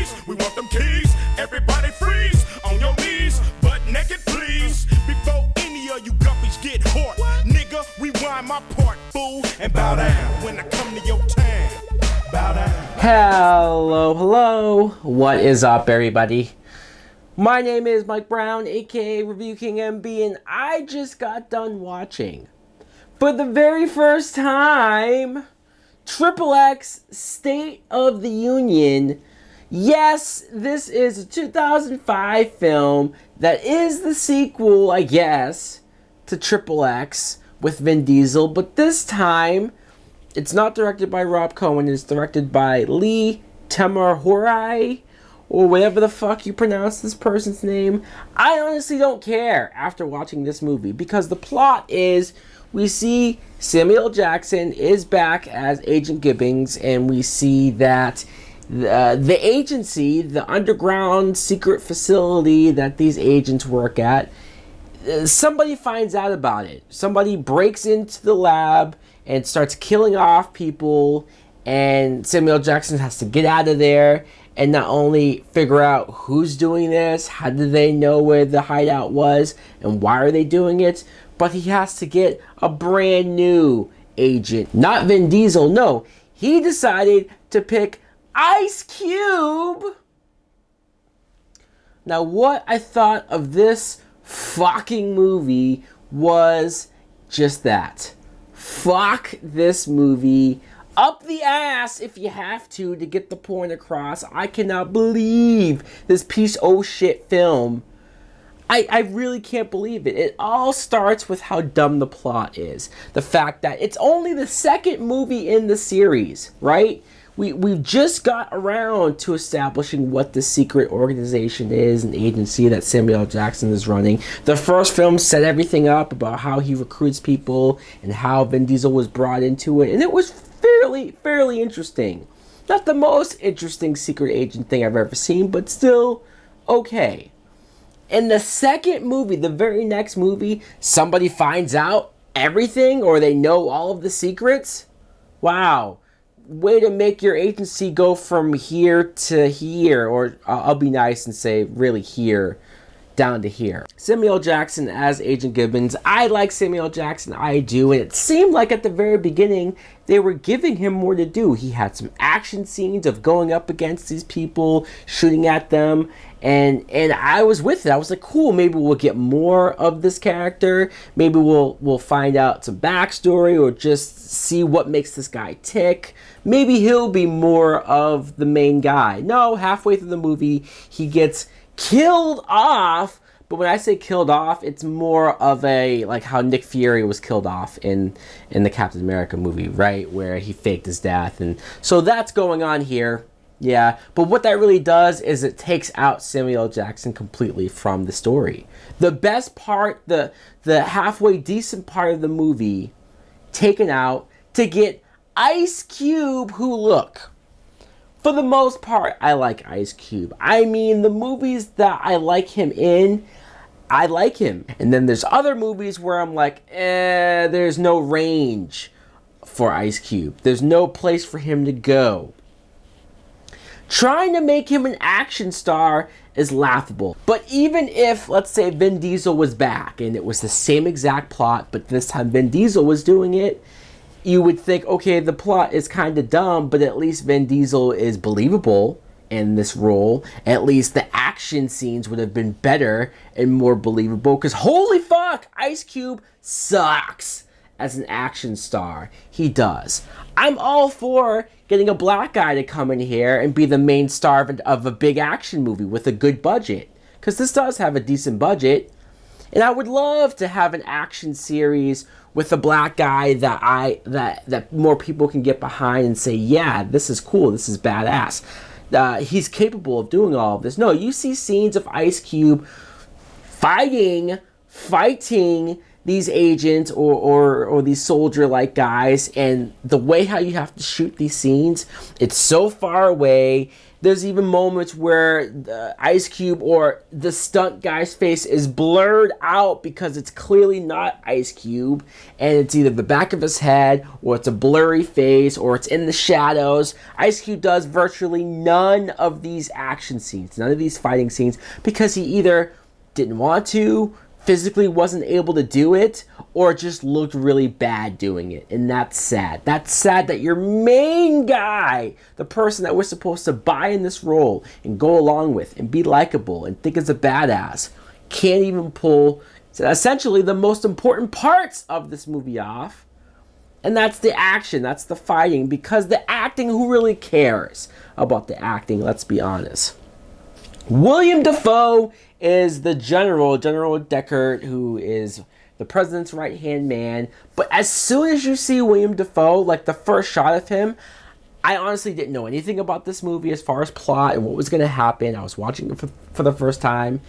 please. We want them keys. Everybody freeze on your knees, butt naked, please. Before any of you guppies get hot, nigga, rewind my part, fool, and bow down when I come to your town. Bow down. Hello. What is up, everybody? My name is Mike Brown, aka ReviewKingMB, and I just got done watching, for the very first time, XXX State of the Union. Yes, this is a 2005 film that is the sequel, I guess, to XXX with Vin Diesel, but this time, it's not directed by Rob Cohen, it's directed by Lee Tamahori, or whatever the fuck you pronounce this person's name. I honestly don't care after watching this movie, because the plot is, we see Samuel Jackson is back as Agent Gibbons, and we see that the agency, the underground secret facility that these agents work at, somebody finds out about it. Somebody breaks into the lab and starts killing off people, and Samuel Jackson has to get out of there and not only figure out who's doing this, how do they know where the hideout was, and why are they doing it, but he has to get a brand new agent. Not Vin Diesel, no. He decided to pick Ice Cube. Now, what I thought of this fucking movie was just that. Fuck this movie. Up the ass if you have to get the point across. I cannot believe this piece of shit film. I really can't believe it. It all starts with how dumb the plot is. The fact that it's only the second movie in the series, right? We've just got around to establishing what the secret organization is, an agency that Samuel Jackson is running. The first film set everything up about how he recruits people and how Vin Diesel was brought into it, and it was fairly interesting. Not the most interesting secret agent thing I've ever seen, but still okay. In the second movie, the very next movie, somebody finds out everything, or they know all of the secrets. Wow. Way to make your agency go from here to here, or I'll be nice and say really here down to here. Samuel Jackson as Agent Gibbons. I like Samuel Jackson, I do, and it seemed like at the very beginning they were giving him more to do. He had some action scenes of going up against these people, shooting at them, and I was with it. I was like, cool, maybe we'll get more of this character. Maybe we'll find out some backstory, or just see what makes this guy tick. Maybe he'll be more of the main guy. No, halfway through the movie, he gets killed off, but when I say killed off, it's more of a, like how Nick Fury was killed off in the Captain America movie, right? Where he faked his death, and so that's going on here. Yeah, but what that really does is it takes out Samuel Jackson completely from the story. The best part, the halfway decent part of the movie, taken out to get Ice Cube, who, look, for the most part, I like Ice Cube. I mean, the movies that I like him in, I like him. And then there's other movies where I'm like, there's no range for Ice Cube. There's no place for him to go. Trying to make him an action star is laughable. But even if, let's say, Vin Diesel was back and it was the same exact plot, but this time Vin Diesel was doing it, you would think, okay, the plot is kind of dumb, but at least Vin Diesel is believable in this role. At least the action scenes would have been better and more believable, because holy fuck, Ice Cube sucks as an action star. He does. I'm all for getting a black guy to come in here and be the main star of a big action movie with a good budget, because this does have a decent budget. And I would love to have an action series with a black guy that more people can get behind and say, yeah, this is cool, this is badass. He's capable of doing all of this. No, you see scenes of Ice Cube fighting these agents or these soldier-like guys, and the way how you have to shoot these scenes, it's so far away. There's even moments where the Ice Cube or the stunt guy's face is blurred out because it's clearly not Ice Cube, and it's either the back of his head, or it's a blurry face, or it's in the shadows. Ice Cube does virtually none of these action scenes, none of these fighting scenes, because he either didn't want to, physically wasn't able to do it, or just looked really bad doing it. And that's sad. That's sad that your main guy, the person that we're supposed to buy in this role and go along with and be likable and think is a badass, can't even pull essentially the most important parts of this movie off. And that's the action, that's the fighting, because the acting, who really cares about the acting? Let's be honest. William Dafoe is the General Deckard, who is the president's right-hand man. But as soon as you see William Dafoe, like the first shot of him, I honestly didn't know anything about this movie as far as plot and what was going to happen. I was watching it for the first time,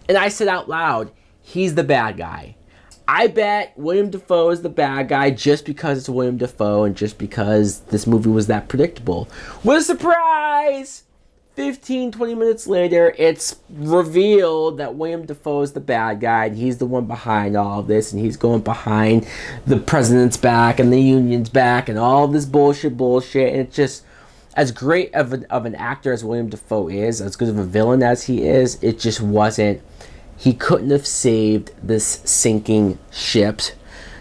and I said out loud, he's the bad guy. I bet William Dafoe is the bad guy just because it's William Dafoe and just because this movie was that predictable. What a surprise! 15, 20 minutes later, it's revealed that William Dafoe is the bad guy, and he's the one behind all of this, and he's going behind the president's back and the union's back and all this bullshit, and it's just, as great of an actor as William Dafoe is, as good of a villain as he is, it just wasn't, he couldn't have saved this sinking ship.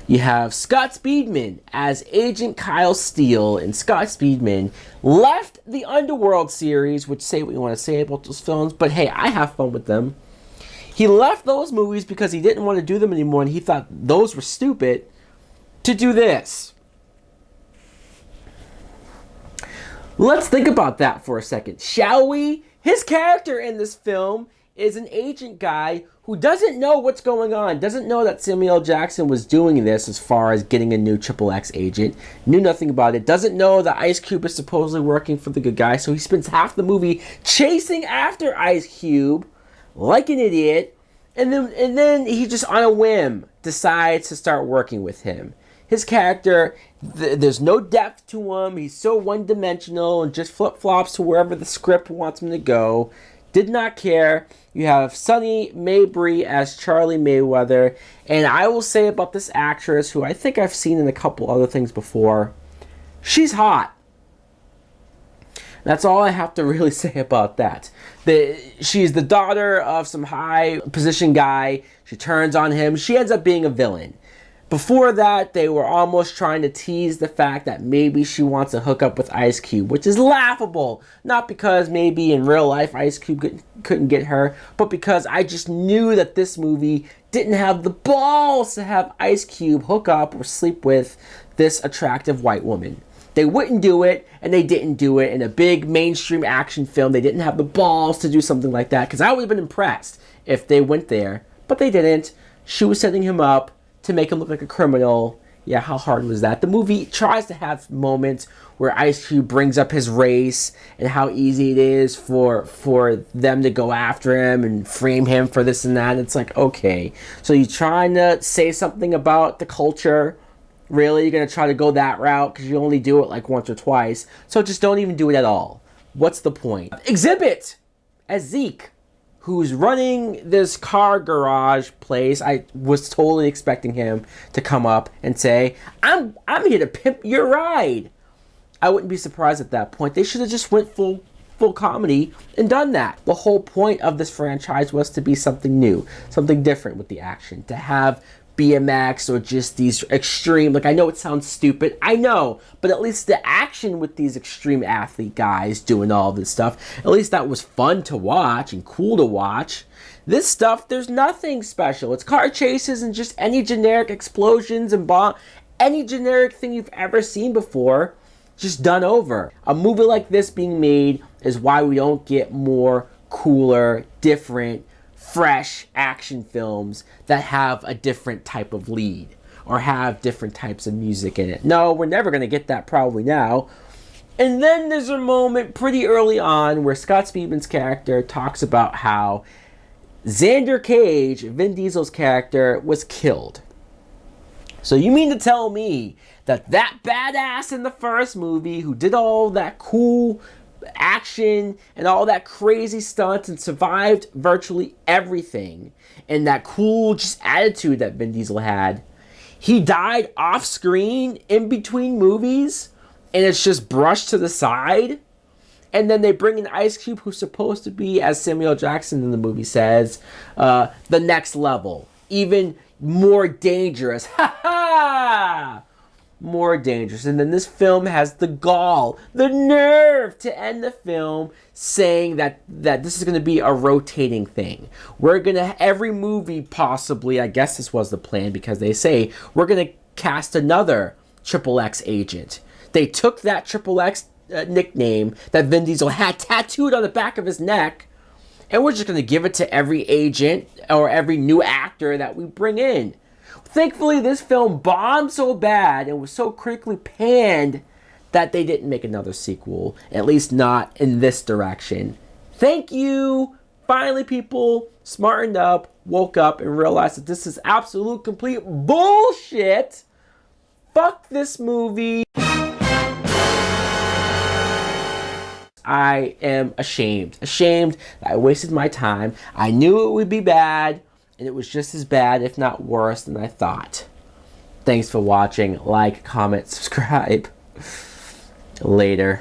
You have Scott Speedman as Agent Kyle Steele, and Scott Speedman left the Underworld series, which say what you want to say about those films, but hey, I have fun with them. He left those movies because he didn't want to do them anymore, and he thought those were stupid, to do this. Let's think about that for a second, shall we? His character in this film is an agent guy who doesn't know what's going on, doesn't know that Samuel L. Jackson was doing this as far as getting a new XXX agent, knew nothing about it, doesn't know that Ice Cube is supposedly working for the good guy, so he spends half the movie chasing after Ice Cube like an idiot, and then he just on a whim decides to start working with him. His character, there's no depth to him, he's so one-dimensional and just flip-flops to wherever the script wants him to go. Did not care. You have Sonny Mabry as Charlie Mayweather, and I will say about this actress, who I think I've seen in a couple other things before, she's hot. That's all I have to really say about that. She's the daughter of some high position guy. She turns on him. She ends up being a villain. Before that, they were almost trying to tease the fact that maybe she wants to hook up with Ice Cube, which is laughable. Not because maybe in real life Ice Cube couldn't get her, but because I just knew that this movie didn't have the balls to have Ice Cube hook up or sleep with this attractive white woman. They wouldn't do it, and they didn't do it in a big mainstream action film. They didn't have the balls to do something like that, because I would have been impressed if they went there, but they didn't. She was setting him up to make him look like a criminal. Yeah, how hard was that? The movie tries to have moments where Ice Cube brings up his race and how easy it is for them to go after him and frame him for this and that. It's like, okay, so you're trying to say something about the culture. Really? You're going to try to go that route because you only do it like once or twice. So just don't even do it at all. What's the point? Exhibit as Zeke, who's running this car garage place. I was totally expecting him to come up and say, I'm here to pimp your ride. I wouldn't be surprised at that point. They should have just went full comedy and done that. The whole point of this franchise was to be something new, something different with the action, to have BMX or just these extreme, like I know it sounds stupid, I know, but at least the action with these extreme athlete guys doing all this stuff, at least that was fun to watch and cool to watch. This stuff, there's nothing special. It's car chases and just any generic explosions and any generic thing you've ever seen before, just done over. A movie like this being made is why we don't get more cooler, different, fresh action films that have a different type of lead or have different types of music in it. No, we're never going to get that probably now. And then there's a moment pretty early on where Scott Speedman's character talks about how Xander Cage, Vin Diesel's character, was killed. So you mean to tell me that that badass in the first movie who did all that cool action and all that crazy stunts and survived virtually everything and that cool just attitude that Vin Diesel had, he died off screen in between movies and it's just brushed to the side? And then they bring in Ice Cube, who's supposed to be, as Samuel Jackson in the movie says, the next level. Even more dangerous. Ha ha! More dangerous. And then this film has the gall, the nerve to end the film saying that this is going to be a rotating thing. We're going to, every movie possibly, I guess this was the plan because they say, we're going to cast another XXX agent. They took that XXX nickname that Vin Diesel had tattooed on the back of his neck, and we're just going to give it to every agent or every new actor that we bring in. Thankfully, this film bombed so bad and was so critically panned that they didn't make another sequel, at least not in this direction. Thank you! Finally, people smartened up, woke up, and realized that this is absolute complete bullshit. Fuck this movie. I am ashamed that I wasted my time. I knew it would be bad, and it was just as bad, if not worse, than I thought. Thanks for watching. Like, comment, subscribe. Later.